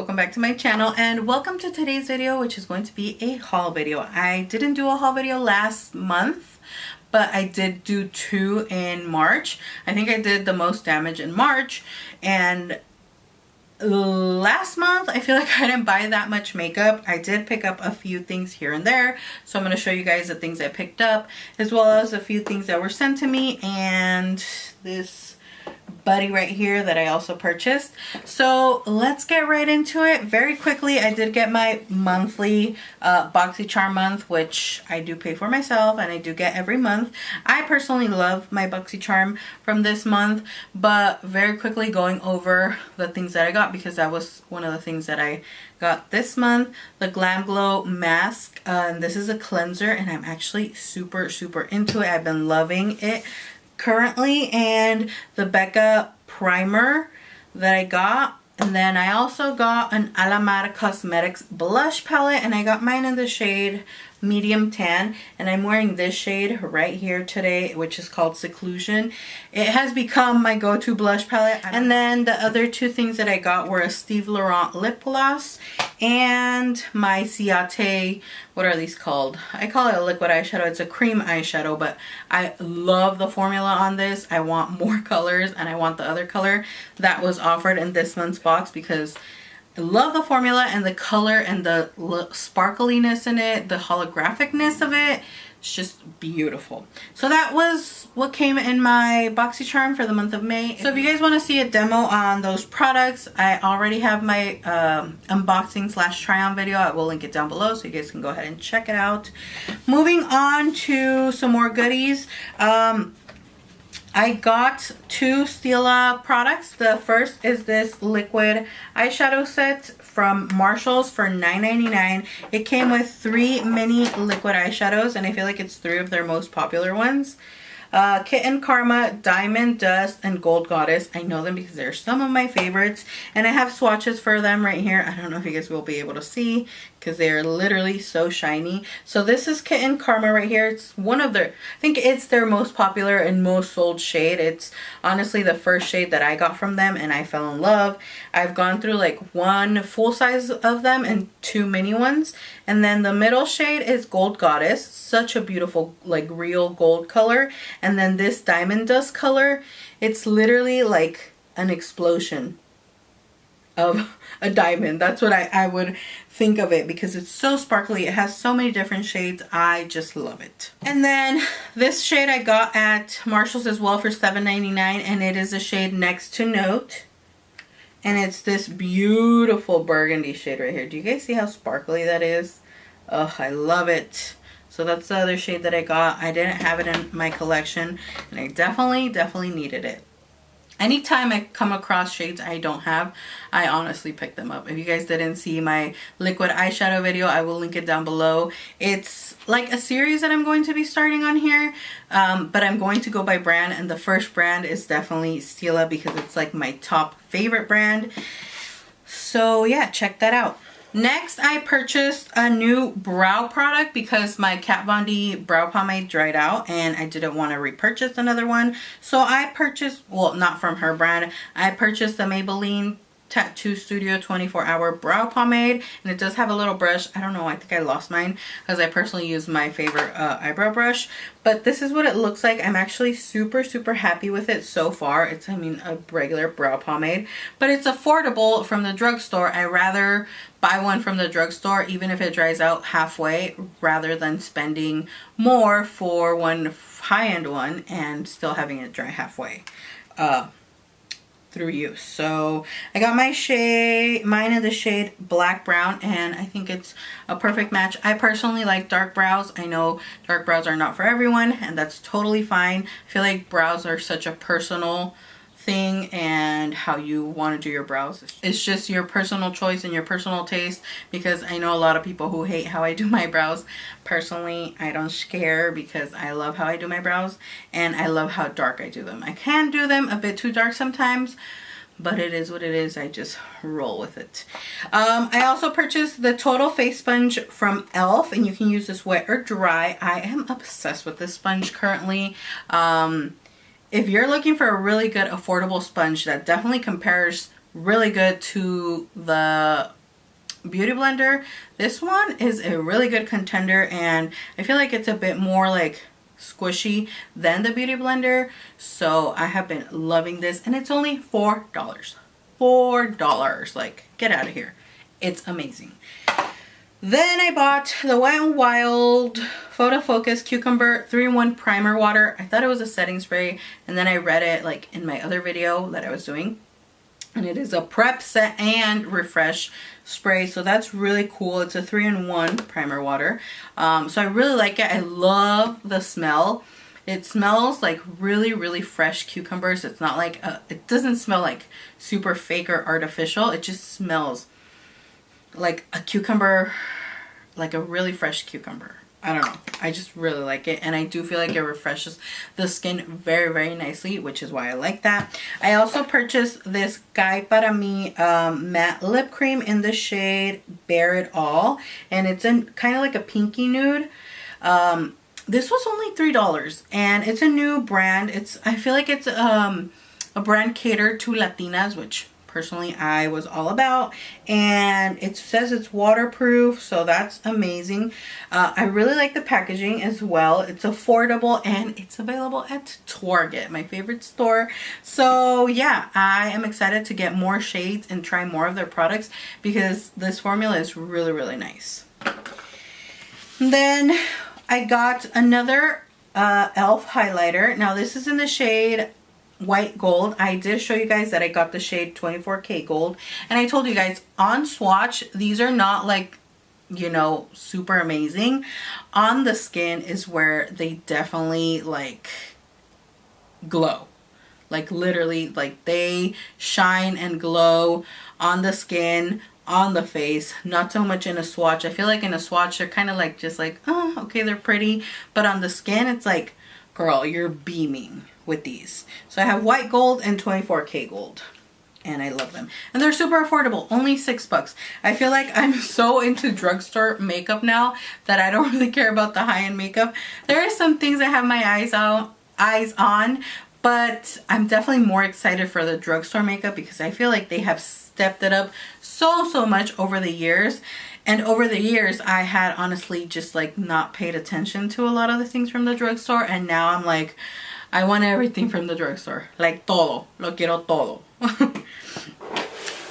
welcome back to my channel and welcome to today's video, which is going to be a haul video. I didn't do a haul video last month, but I did do 2 in March. I think I did the most damage in March, and last month I feel like I didn't buy that much makeup. I did pick up a few things here and there, so I'm going to show you guys the things I picked up as well as a few things that were sent to me and this buddy right here that I also purchased. So let's get right into it. Very quickly, I did get my monthly BoxyCharm month, which I do pay for myself and I do get every month. I personally love my BoxyCharm from this month, but very quickly going over the things that I got, because that was one of the things that I got this month. The Glam Glow mask, and this is a cleanser and I'm actually super into it. I've been loving it currently. And the Becca primer that I got, and then I also got an Alamar Cosmetics blush palette, and I got mine in the shade medium tan, and I'm wearing this shade right here today, which is called Seclusion. It has become my go-to blush palette. And then the other 2 things that I got were a Steve Laurent lip gloss and my Ciate, what are these called? I call it a liquid eyeshadow. It's a cream eyeshadow, but I love the formula on this. I want more colors, and I want the other color that was offered in this month's box because I love the formula and the color and the sparkliness in it, the holographicness of it. It's just beautiful. So that was what came in my BoxyCharm for the month of May. So if you guys want to see a demo on those products, I already have my unboxing / try on video. I will link it down below so you guys can go ahead and check it out. Moving on to some more goodies. I got 2 STILA products. The first is this liquid eyeshadow set from Marshalls for $9.99. It came with 3 mini liquid eyeshadows, and I feel like it's 3 of their most popular ones. Kitten Karma, Diamond Dust, and Gold Goddess. I know them because they're some of my favorites, and I have swatches for them right here. I don't know if you guys will be able to see because they're literally so shiny. So this is Kitten Karma right here. It's one of their, I think it's their most popular and most sold shade. It's honestly the first shade that I got from them and I fell in love. I've gone through like 1 full size of them and 2 mini ones. And then the middle shade is Gold Goddess. Such a beautiful, like, real gold color. And then this Diamond Dust color, it's literally like an explosion of a diamond. That's what I would think of it, because it's so sparkly. It has so many different shades. I just love it. And then this shade I got at Marshalls as well for $7.99, and it is a shade Next to Note. And it's this beautiful burgundy shade right here. Do you guys see how sparkly that is? Oh, I love it. So that's the other shade that I got. I didn't have it in my collection, and I definitely needed it. Anytime I come across shades I don't have, I honestly pick them up. If you guys didn't see my liquid eyeshadow video, I will link it down below. It's like a series that I'm going to be starting on here, but I'm going to go by brand, and the first brand is definitely STILA because it's like my top favorite brand. So yeah, check that out. Next, I purchased a new brow product because my Kat Von D brow pomade dried out and I didn't want to repurchase another one. So I purchased, well, not from her brand, I purchased the Maybelline Tattoo Studio 24-hour brow pomade, and it does have a little brush. I don't know, I think I lost mine because I personally use my favorite eyebrow brush, but this is what it looks like. I'm actually super happy with it so far. It's, I mean, a regular brow pomade, but it's affordable from the drugstore. I rather buy one from the drugstore even if it dries out halfway rather than spending more for one high-end one and still having it dry halfway through use. So I got my shade, mine in the shade Black Brown, and I think it's a perfect match. I personally like dark brows. I know dark brows are not for everyone, and that's totally fine. I feel like brows are such a personal thing, and how you want to do your brows, it's just your personal choice and your personal taste, because I know a lot of people who hate how I do my brows. Personally, I don't care because I love how I do my brows and I love how dark I do them. I can do them a bit too dark sometimes, but it is what it is. I just roll with it. I also purchased the Total Face Sponge from e.l.f. and you can use this wet or dry. I am obsessed with this sponge currently. If you're looking for a really good affordable sponge that definitely compares really good to the Beauty Blender. This one is a really good contender, and I feel like it's a bit more like squishy than the Beauty Blender, so I have been loving this, and it's only $4. $4, like, get out of here. It's amazing. Then I bought the Wet n Wild Photo Focus Cucumber 3-in-1 Primer Water. I thought it was a setting spray, and then I read it like in my other video that I was doing, and it is a prep, set, and refresh spray, so that's really cool. It's a 3-in-1 primer water. So I really like it. I love the smell. It smells like really fresh cucumbers. It's not like it doesn't smell like super fake or artificial. It just smells like a cucumber, like a really fresh cucumber. I don't know. I just really like it, and I do feel like it refreshes the skin very nicely, which is why I like that. I also purchased this Guy Para Mi matte lip cream in the shade Bare It All, and it's in kind of like a pinky nude. This was only $3, and it's a new brand. I feel like it's a brand catered to Latinas, which personally I was all about, and it says it's waterproof, so that's amazing. I really like the packaging as well. It's affordable, and it's available at Target, my favorite store. So yeah, I am excited to get more shades and try more of their products, because this formula is really nice. Then I got another e.l.f. highlighter. Now this is in the shade White Gold. I did show you guys that I got the shade 24K Gold, and I told you guys on swatch these are not like, you know, super amazing. On the skin is where they definitely like glow, like literally, like they shine and glow on the skin, on the face, not so much in a swatch. I feel like in a swatch they're kind of like just like, oh okay, they're pretty, but on the skin it's like, girl, you're beaming with these. So I have White Gold and 24K Gold, and I love them, and they're super affordable, only $6. I feel like I'm so into drugstore makeup now that I don't really care about the high-end makeup. There are some things I have my eyes on, but I'm definitely more excited for the drugstore makeup, because I feel like they have stepped it up so much over the years. And over the years, I had honestly just like not paid attention to a lot of the things from the drugstore, and now I'm like, I want everything from the drugstore. Like todo. Lo quiero todo.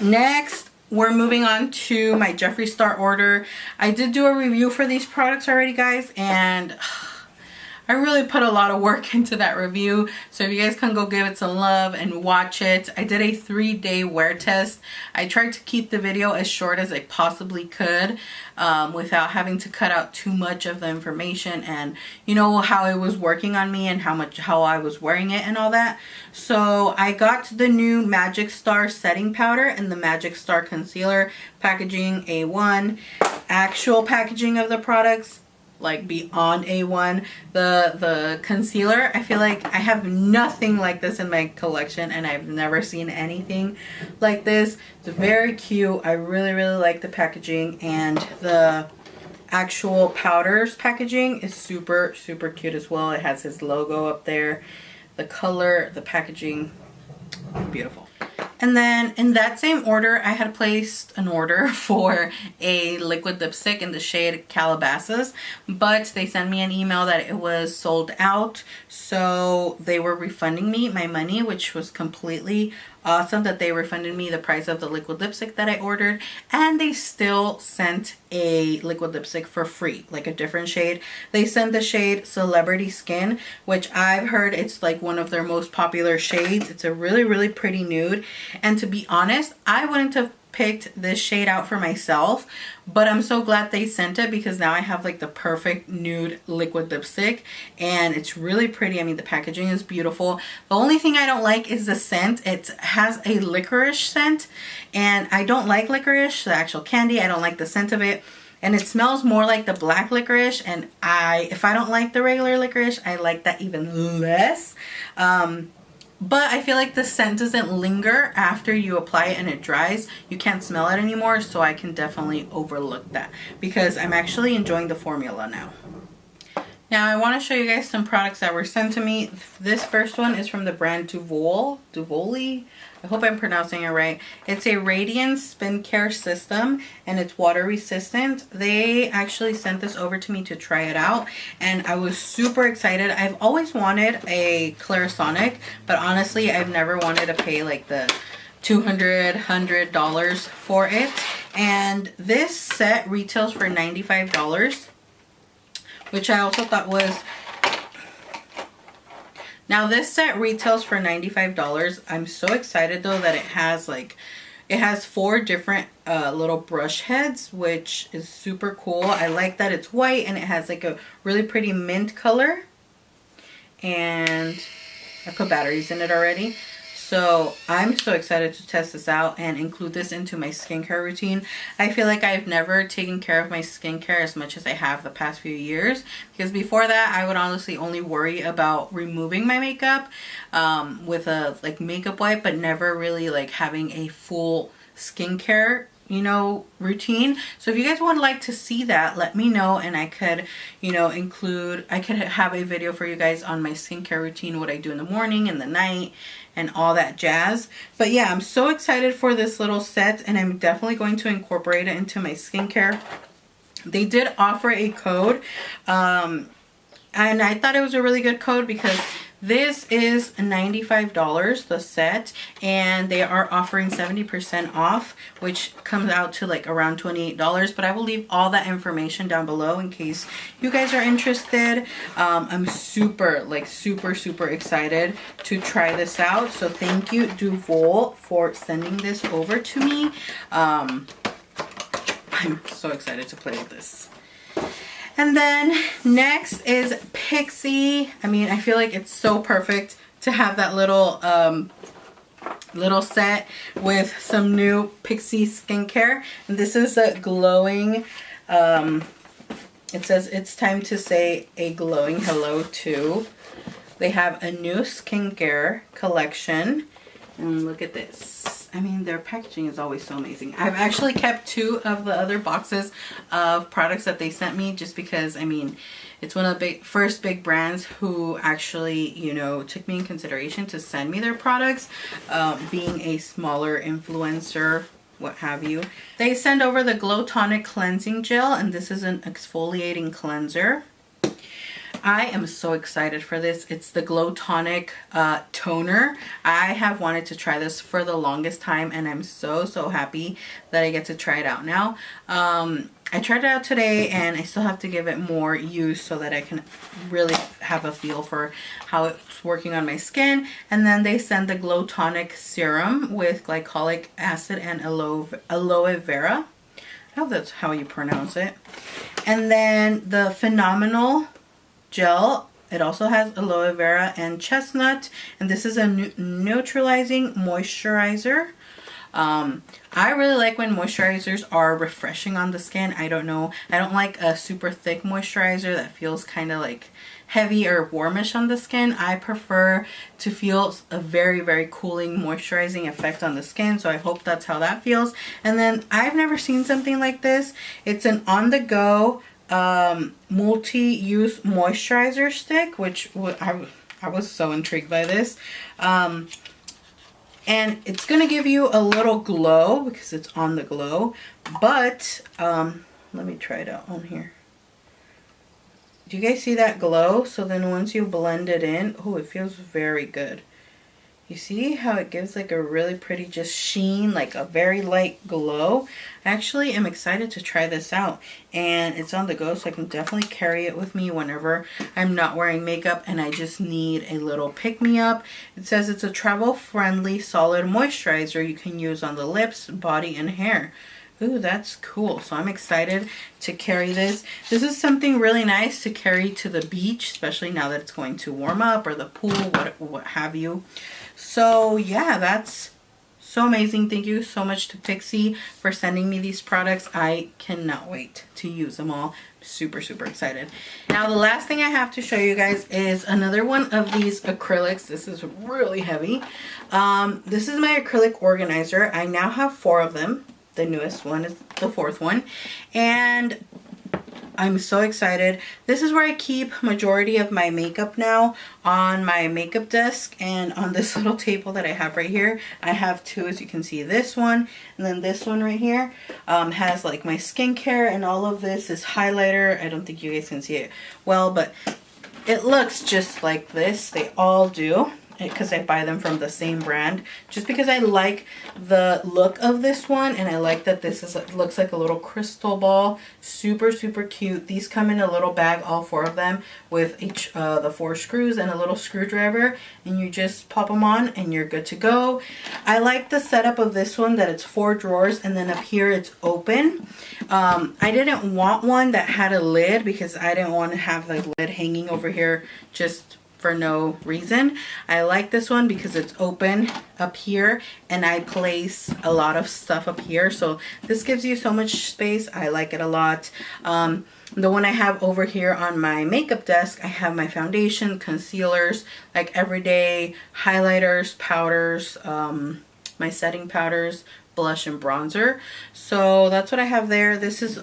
Next, we're moving on to my Jeffree Star order. I did do a review for these products already, guys, and I really put a lot of work into that review, so if you guys can go give it some love and watch it. I did a 3-day wear test. I tried to keep the video as short as I possibly could, without having to cut out too much of the information, and you know how it was working on me and how I was wearing it and all that. So I got the new Magic Star setting powder and the Magic Star concealer, packaging A1, actual packaging of the products like beyond A1. The concealer, I feel like I have nothing like this in my collection, and I've never seen anything like this. It's very cute. I really like the packaging, and the actual powders packaging is super cute as well. It has his logo up there. The color, the packaging, beautiful. And then in that same order, I had placed an order for a liquid lipstick in the shade Calabasas, but they sent me an email that it was sold out, so they were refunding me my money, which was completely awesome that they refunded me the price of the liquid lipstick that I ordered, and they still sent a liquid lipstick for free, like a different shade. They sent the shade Celebrity Skin, which I've heard it's like one of their most popular shades. It's a really pretty nude, and to be honest, I wouldn't have picked this shade out for myself, but I'm so glad they sent it, because now I have like the perfect nude liquid lipstick, and it's really pretty. I mean, the packaging is beautiful. The only thing I don't like is the scent. It has a licorice scent, and I don't like licorice, the actual candy. I don't like the scent of it, and it smells more like the black licorice, and if I don't like the regular licorice, I like that even less. But I feel like the scent doesn't linger after you apply it and it dries. You can't smell it anymore, so I can definitely overlook that, because I'm actually enjoying the formula now. Now I want to show you guys some products that were sent to me. This first one is from the brand Duvoli. I hope I'm pronouncing it right. It's a radiance spin care system and it's water resistant. They actually sent this over to me to try it out and I was super excited. I've always wanted a Clarisonic, but honestly I've never wanted to pay like the $100 for it. And this set retails for $95, which I also thought was... Now this set retails for $95. I'm so excited though that it has like, it has 4 different little brush heads, which is super cool. I like that it's white and it has like a really pretty mint color. And I put batteries in it already. So I'm so excited to test this out and include this into my skincare routine. I feel like I've never taken care of my skincare as much as I have the past few years. Because before that, I would honestly only worry about removing my makeup with a like makeup wipe, but never really like having a full skincare, you know, routine. So if you guys would like to see that, let me know and I could, you know, I could have a video for you guys on my skincare routine, what I do in the morning and the night and all that jazz. But yeah, I'm so excited for this little set and I'm definitely going to incorporate it into my skincare. They did offer a code and I thought it was a really good code because this is $95 the set and they are offering 70% off, which comes out to like around $28. But I will leave all that information down below in case you guys are interested. I'm super excited to try this out. So thank you Duvol for sending this over to me. I'm so excited to play with this. And then next is PIXI. I mean, I feel like it's so perfect to have that little little set with some new PIXI skincare. And this is a glowing, it says it's time to say a glowing hello to. They have a new skincare collection. And look at this. I mean, their packaging is always so amazing. I've actually kept 2 of the other boxes of products that they sent me just because, I mean, it's one of the first big brands who actually, you know, took me in consideration to send me their products, being a smaller influencer, what have you. They send over the Glow Tonic Cleansing Gel, and this is an exfoliating cleanser. I am so excited for this. It's the Glow Tonic toner. I have wanted to try this for the longest time and I'm so happy that I get to try it out now. I tried it out today and I still have to give it more use so that I can really have a feel for how it's working on my skin. And then they send the Glow Tonic serum with glycolic acid and aloe vera. I hope that's how you pronounce it. And then the Phenomenal Gel. It also has aloe vera and chestnut, and this is a neutralizing moisturizer. I really like when moisturizers are refreshing on the skin. I don't know, I don't like a super thick moisturizer that feels kind of like heavy or warmish on the skin. I prefer to feel a very cooling moisturizing effect on the skin, so I hope that's how that feels. And then I've never seen something like this. It's an on-the-go multi-use moisturizer stick, which I was so intrigued by this. And it's gonna give you a little glow because it's on the glow, but let me try it out on here. Do you guys see that glow? So then once you blend it in, oh, it feels very good. You see how it gives like a really pretty just sheen, like a very light glow. I actually am excited to try this out, and it's on the go, so I can definitely carry it with me whenever I'm not wearing makeup and I just need a little pick-me-up. It says it's a travel-friendly solid moisturizer you can use on the lips, body, and hair. Ooh, that's cool. So I'm excited to carry this. This is something really nice to carry to the beach, especially now that it's going to warm up, or the pool, what have you. So yeah, that's so amazing. Thank you so much to PIXI for sending me these products. I cannot wait to use them all. Super excited. Now the last thing I have to show you guys is another one of these acrylics. This is really heavy. This is my acrylic organizer. I now have 4 of them. The newest one is the 4th one, and I'm so excited. This is where I keep majority of my makeup now, on my makeup desk and on this little table that I have right here. I have two, as you can see, this one and then this one right here has like my skincare, and all of this is highlighter. I don't think you guys can see it well, but it looks just like this. They all do, because I buy them from the same brand, just because I like the look of this one, and I like that this is looks like a little crystal ball. Super cute. These come in a little bag, all four of them, with each the 4 screws and a little screwdriver, and you just pop them on and you're good to go. I like the setup of this one, that it's 4 drawers and then up here it's open. I didn't want one that had a lid because I didn't want to have the lid hanging over here just for no reason. I like this one because it's open up here and I place a lot of stuff up here, so this gives you so much space. I like it a lot. The one I have over here on my makeup desk, I have my foundation, concealers, like everyday highlighters, powders, my setting powders, blush and bronzer. So that's what I have there. This is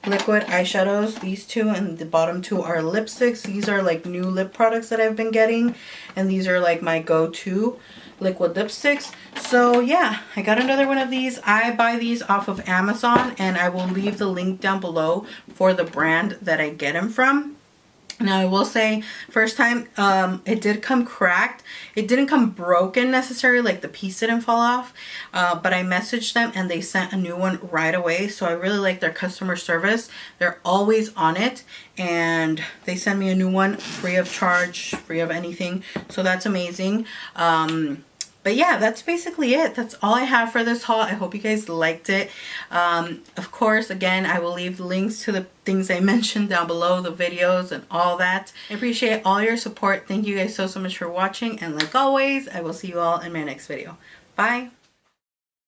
liquid eyeshadows. These two and the bottom two are lipsticks. These are like new lip products that I've been getting, and these are like my go-to liquid lipsticks. So yeah, I got another one of these. I buy these off of Amazon, and I will leave the link down below for the brand that I get them from. Now I will say, first time it did come cracked. It didn't come broken necessarily, like the piece didn't fall off, but I messaged them and they sent a new one right away. So I really like their customer service. They're always on it, and they send me a new one free of charge, free of anything. So that's amazing. But yeah, that's basically it. That's all I have for this haul. I hope you guys liked it. Of course, again, I will leave links to the things I mentioned down below, the videos and all that. I appreciate all your support. Thank you guys so much for watching. And like always, I will see you all in my next video. Bye.